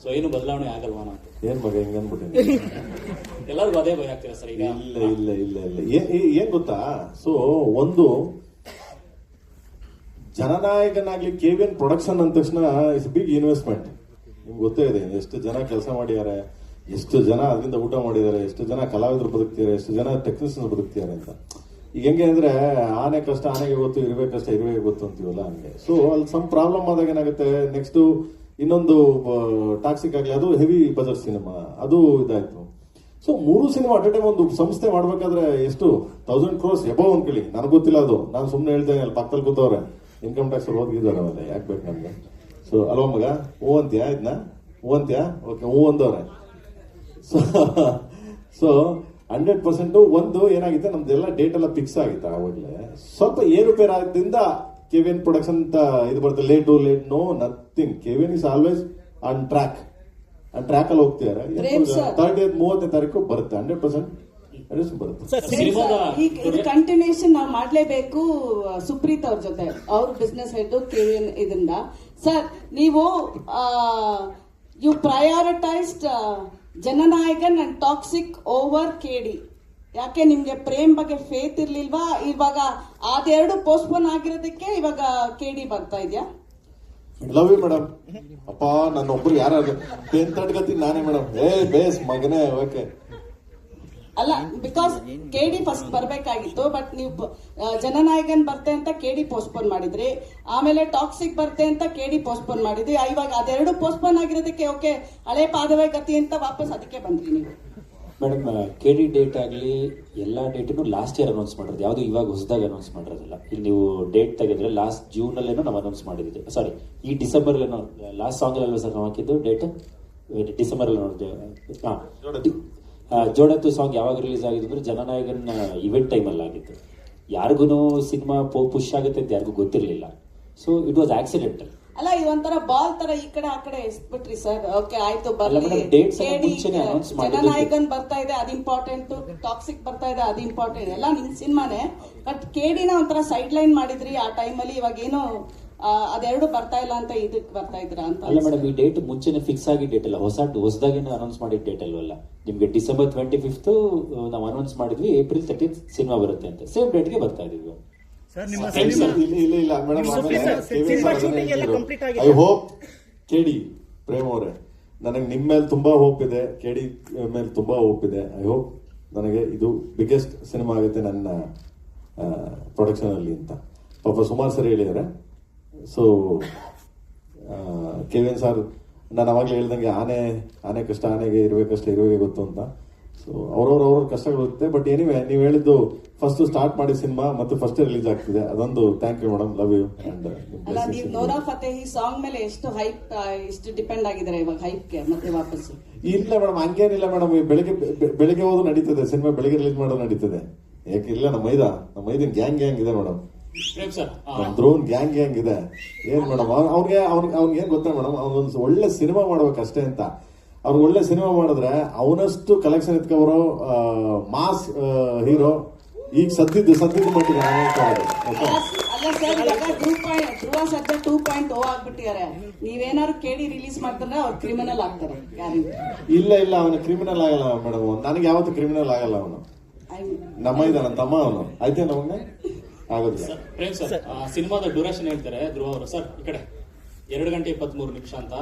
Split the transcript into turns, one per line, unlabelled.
So ಏನು ಬದಲಾವಣೆ ಆಗಲ್ವಾ ಅಂತ.
ಏನ್ ಮಗ ಹಿಂಗ ಅನ್ಬಿಟ್ಟಿನಿ.
ಎಲ್ಲರಿಗೂ ಅದೇ ಭಯ ಆಗ್ತೀರಾ ಸರ್ ಈಗ?
ಇಲ್ಲ ಇಲ್ಲ ಇಲ್ಲ ಇಲ್ಲ ಏನ್ ಗೊತ್ತಾ, ಸೊ ಒಂದು ಜನನಾಯಕನಾಗ್ಲಿ KVN ಪ್ರೊಡಕ್ಷನ್ ಅಂದ ತಕ್ಷಣ ಇಟ್ಸ್ ಬಿಗ್ ಇನ್ವೆಸ್ಟ್ಮೆಂಟ್. ನಿಮ್ಗೆ ಗೊತ್ತೇ ಇದೆ ಎಷ್ಟು ಜನ ಕೆಲಸ ಮಾಡಿದ್ದಾರೆ, ಎಷ್ಟು ಜನ ಅದರಿಂದ ಊಟ ಮಾಡಿದ್ದಾರೆ, ಎಷ್ಟು ಜನ ಕಲಾವಿದರು ಬದುಕ್ತಿದ್ದಾರೆ, ಎಷ್ಟು ಜನ ಟೆಕ್ನಿಷಿಯನ್ಸ್ ಬದುಕ್ತಿದ್ದಾರೆ ಅಂತ. ಈಗ ಹೆಂಗೆ ಅಂದ್ರೆ ಆನೆ ಕಷ್ಟ ಆನೆಗೆ ಗೊತ್ತು, ಇರುವೆ ಕಷ್ಟ ಇರುವೆಗೆ ಗೊತ್ತು ಅಂತೀವಲ್ಲ ಹಂಗೆ. ಸೊ ಅಲ್ಲಿ ಸಮ್ ಪ್ರಾಬ್ಲಮ್ ಆದಾಗ ಏನಾಗುತ್ತೆ, ನೆಕ್ಸ್ಟ್ ಇನ್ನೊಂದು ಟಾಕ್ಸಿಕ್ ಆಗಲಿ, ಅದು ಹೆವಿ ಬಜೆಟ್ ಸಿನಿಮಾ, ಅದು ಇದಾಯ್ತು. So 3 cinema at A time ಒಂದು ಸಂಸ್ಥೆ ಮಾಡ್ಬೇಕಾದ್ರೆ ಎಷ್ಟು 1000 crores ಎಬೋ ಅನ್ಕೊಳ್ಳಿ, ನನಗೆ ಗೊತ್ತಿಲ್ಲ ಅದು, ನಾನು ಸುಮ್ಮನೆ ಹೇಳ್ತೇನೆ. ಅಲ್ಲಿ ಪಕ್ಕದಲ್ಲಿ ಕೂತವ್ರೆ ಇನ್ಕಮ್ ಟ್ಯಾಕ್ಸ್ ಹೋಗಿದ್ದಾರೆ, ಅವೆಲ್ಲ ಯಾಕೆ ಬೇಕು ನಮ್ಗೆ. ಸೊ ಅಲ್ವಾ ಮಗ, ಹೂ ಅಂತ್ಯಾ ಇದನ್ನ, ಹೂ ಅಂತ್ಯಾ, ಓಕೆ ಹೂ ಅಂದವ್ರೆ. ಸೊ 100% ಒಂದು ಏನಾಗಿದೆ, ನಮ್ದೆಲ್ಲ ಡೇಟ್ ಎಲ್ಲ ಫಿಕ್ಸ್ ಆಗಿತ್ತು ಆವಾಗಲೇ. ಸ್ವಲ್ಪ ಏರುಪೇರು ಆಗಿದ್ದರಿಂದ KVN ಪ್ರೊಡಕ್ಷನ್ ಅಂತ ಇದು ಬರುತ್ತೆ, late no nothing. KVN is always on track ಅಲ್ಲಿ ಹೋಗ್ತಿದ್ದಾರೆ. 30ನೇ ತಾರೀಕು ಬರುತ್ತೆ, 100% ಬರುತ್ತೆ.
ಇದು ಕಂಟಿನ್ಯೂಷನ್ ನಾವು ಮಾಡ್ಲೇಬೇಕು. ಸುಪ್ರೀತ್ ಅವ್ರ ಜೊತೆ, ಅವ್ರ ಬಿಸ್ನೆಸ್ ಹೆಡ್ KVN ಇದರಿಂದ. ಸರ್, ನೀವು you prioritized Jananayagan and toxic over KD. ಯಾಕೆ ನಿಮ್ಗೆ ಪ್ರೇಮ್ ಬಗ್ಗೆ ಫೇತ್ ಇರ್ಲಿಲ್ವಾ? ಇವಾಗ ಅದೆರಡು ಪೋಸ್ಟ್ಪೋನ್ ಆಗಿರೋದಕ್ಕೆ ಇವಾಗ KD ಬರ್ತಾ ಇದೆಯಾ?
Love you madam. ಅಪ್ಪ ನನ್ನ ಒಬ್ರು ಯಾರು ತಡ್ಗತ್ತೀನಿ ನಾನೇ ಮೇಡಮ್. ಬೇಸ್ ಮಗನೇ, ಓಕೆ.
ಅಲ್ಲ, ಬಿಕಾಸ್ KD ಫಸ್ಟ್ ಬರ್ಬೇಕಾಗಿತ್ತು, ಬಟ್ ನೀವು ಜನನಾಯಕನ್ ಬರ್ತೆ ಅಂತ KD ಪೋಸ್ಟ್ಪೋನ್ ಮಾಡಿದ್ರಿ, ಆಮೇಲೆ ಟಾಕ್ಸಿಕ್ ಬರ್ತೆ ಅಂತ KD ಪೋಸ್ಟ್ಪೋನ್ ಮಾಡಿದ್ರಿ. ಇವಾಗ ಅದೆರಡು ಪೋಸ್ಟ್ಪೋನ್ ಆಗಿರೋದಕ್ಕೆ ಓಕೆ ಹಳೆ ಪಾದವೇ ಗತಿ ಅಂತ ವಾಪಸ್ ಅದಕ್ಕೆ ಬಂದ್ರಿ ನೀವು.
ಮೇಡಮ್, KD ಡೇಟ್ ಆಗಲಿ ಎಲ್ಲ ಡೇಟನ್ನು ಲಾಸ್ಟ್ ಇಯರ್ ಅನೌನ್ಸ್ ಮಾಡಿರೋದು, ಯಾವುದು ಇವಾಗ ಹೊಸದಾಗಿ ಅನೌನ್ಸ್ ಮಾಡಿರೋದಿಲ್ಲ. ಇಲ್ಲಿ ನೀವು ಡೇಟ್ ತೆಗೆದ್ರೆ ಲಾಸ್ಟ್ ಜೂನಲ್ಲೇನೋ ನಾವು ಅನೌನ್ಸ್ ಮಾಡಿದ್ವಿ. ಸಾರಿ, ಈ ಡಿಸೆಂಬರ್ಲೇನೋ ಲಾಸ್ಟ್ ಸಾಂಗಲ್ಲೂ ಸರ್ ನಾವು ಹಾಕಿದ್ದು ಡೇಟ್ ಡಿಸೆಂಬರಲ್ಲಿ ನೋಡಿದ್ವಿ. ಜೋಡತ್ತು ಸಾಂಗ್ ಯಾವಾಗ ರಿಲೀಸ್ ಆಗಿದ್ದು ಅಂದ್ರೆ ಜನನಾಯಕನ್ ಇವೆಂಟ್ ಟೈಮಲ್ಲಿ ಆಗಿತ್ತು. ಯಾರಿಗೂ ಸಿನಿಮಾ ಪುಷ್ ಆಗುತ್ತೆ ಅಂತ ಯಾರಿಗೂ ಗೊತ್ತಿರಲಿಲ್ಲ. So it was accidental.
ಅಲ್ಲ, ಇದೊಂಥರ ಬಾಲ್ ತರ ಈ ಕಡೆ ಆ ಕಡೆ ಎಸ್ಬಿಟ್ರಿ ಸರ್. ಓಕೆ ಆಯ್ತು, ಬರ್ಲಿ. ಜನನಾಯಕನ್ ಬರ್ತಾ ಇದೆ, ಅದು ಇಂಪಾರ್ಟೆಂಟ್. ಟಾಕ್ಸಿಕ್ ಬರ್ತಾ ಇದೆ, ಅದು ಇಂಪಾರ್ಟೆಂಟ್. ಎಲ್ಲ ನಿಮ್ ಸಿನಿಮಾನೇ, ಬಟ್ KDನ ಒಂಥರ ಸೈಡ್ ಲೈನ್ ಮಾಡಿದ್ರಿ ಆ ಟೈಮಲ್ಲಿ. ಇವಾಗ ಏನು ಅದೆರಡು ಬರ್ತಾ ಇಲ್ಲ ಅಂತ ಇದಕ್ಕೆ ಬರ್ತಾ ಇದ್ರ ಅಂತ?
ಅಲ್ಲ ಮೇಡಮ್, ಈ ಡೇಟ್ ಮುಂಚೆನೆ ಫಿಕ್ಸ್ ಆಗಿ ಡೇಟ್ ಅಲ್ಲ, ಹೊಸದಾಗಿ ಅನೌನ್ಸ್ ಮಾಡಿದ ಡೇಟ್ ಅಲ್ವಲ್ಲ. ನಿಮ್ಗೆ ಡಿಸೆಂಬರ್ 25th ನಾವು ಅನೌನ್ಸ್ ಮಾಡಿದ್ವಿ, April 30th ಸಿನಿಮಾ ಬರುತ್ತೆ ಅಂತ. ಸೇಮ್ ಡೇಟ್ಗೆ ಬರ್ತಾ ಇದೀವಿ.
ಇಲ್ಲ madam, I hope KD Prem ಅವರೇ, ನನಗೆ ನಿಮ್ಮ ಮೇಲೆ ತುಂಬಾ ಹೋಪ್ ಇದೆ, KD ಮೇಲೆ ತುಂಬಾ ಹೋಪ್ ಇದೆ. ಐ ಹೋಪ್ ನನಗೆ ಇದು ಬಿಗ್ಗೆಸ್ಟ್ ಸಿನಿಮಾ ಆಗುತ್ತೆ ನನ್ನ ಪ್ರೊಡಕ್ಷನ್ ಅಲ್ಲಿ ಅಂತ ಪಾಪ ಸುಮಾರು ಸರಿ ಹೇಳಿದ್ದಾರೆ. ಸೊ KVN ಸರ್, ನಾನು ಅವಾಗಲೇ ಹೇಳ್ದಂಗೆ ಆನೆ ಕಷ್ಟ ಆನೆಗೆ, ಇರುವೆ ಕಷ್ಟ ಇರುವೆಗೆ ಗೊತ್ತು ಅಂತ. ಸೊ ಅವ್ರವ್ರ ಕಷ್ಟಗಳಿರುತ್ತೆ. ಬಟ್ ಎನಿವೆ, ನೀವು ಹೇಳಿದ್ದು ಫಸ್ಟ್ ಸ್ಟಾರ್ಟ್ ಮಾಡಿ ಸಿನಿಮಾ ಮತ್ತೆ ಫಸ್ಟ್ ರಿಲೀಸ್ ಆಗ್ತಿದೆ, ಅದೊಂದು thank you madam, love you. And
ನೀವು ನೋರಾ ಫತೇಹಿ ಸಾಂಗ್ ಮೇಲೆ ಎಷ್ಟು ಹೈಪ್, ಎಷ್ಟು ಡಿಪೆಂಡ್ ಆಗಿದ್ದಾರೆ ಇವಾಗ ಹೈಪ್ಗೆ ಮತ್ತೆ ವಾಪಸ್?
ಇಲ್ಲ ಮೇಡಮ್, ಹಂಗೇನಿಲ್ಲ ಮೇಡಮ್. ಬೆಳಿಗ್ಗೆ ಹೋದ್ರು ನಡೀತದೆ, ಸಿನಿಮಾ ಬೆಳಿಗ್ಗೆ ರಿಲೀಸ್ ಮಾಡೋದು ನಡೀತದೆ. ಯಾಕಿಲ್ಲ, ನಮ್ಮ ಮೈದಿನ ಗ್ಯಾಂಗ್ ಇದೆ ಮೇಡಮ್, ದ್ರೋನ್ ಗ್ಯಾಂಗ್ ಇದೆ. ಏನ್ ಮೇಡಮ್, ಅವ್ನಿಗೆ ಏನ್ ಗೊತ್ತಾ ಮೇಡಮ್, ಅವ್ನೊಂದು ಒಳ್ಳೆ ಸಿನಿಮಾ ಮಾಡ್ಬೇಕಷ್ಟೇ ಅಂತ. ಅವ್ರಿಗೆ ಒಳ್ಳೆ ಸಿನಿಮಾ ಮಾಡಿದ್ರೆ ಅವನಷ್ಟು ಕಲೆಕ್ಷನ್ ಎತ್ಕೊಬರೋ ಮಾಸ್ ಹೀರೋ ಈಗ ಸದ್ದಿದ್ದು ಮಟ್ಟಿಗೆ.
ಅಲ್ಲ ಸರ್, ಇವಾಗ ಧ್ರುವ ಸರ್ಜಾ 2.0 ಆಗ್ಬಿಟ್ಟಿದ್ದಾರೆ. ನೀವೇನಾದ್ರು KD ರಿಲೀಸ್ ಮಾಡ್ತಾರೆ ಅವ್ರು ಕ್ರಿಮಿನಲ್ ಆಗ್ತಾರೆ ಗ್ಯಾರಂಟಿ.
ಇಲ್ಲ, ಅವನು ಕ್ರಿಮಿನಲ್ ಆಗಲ್ಲ ಮೇಡಮ್, ನನಗೆ ಯಾವತ್ತು ಕ್ರಿಮಿನಲ್ ಆಗಲ್ಲ. ಅವನು ನನ್ನ ತಮ್ಮ, ಅವನು ಆಯ್ತೇ ನಮಗೆ ಆಗೋದಿಲ್ಲ.
ಪ್ರೇಮ್ ಸರ್, ಸಿನಿಮಾದ ಡ್ಯೂರೇಷನ್ ಹೇಳ್ತಾರೆ ಧ್ರುವ ಅವರು. ಸರ್ ಈ ಕಡೆ 2 ಗಂಟೆ 23 ನಿಮಿಷ ಅಂತ.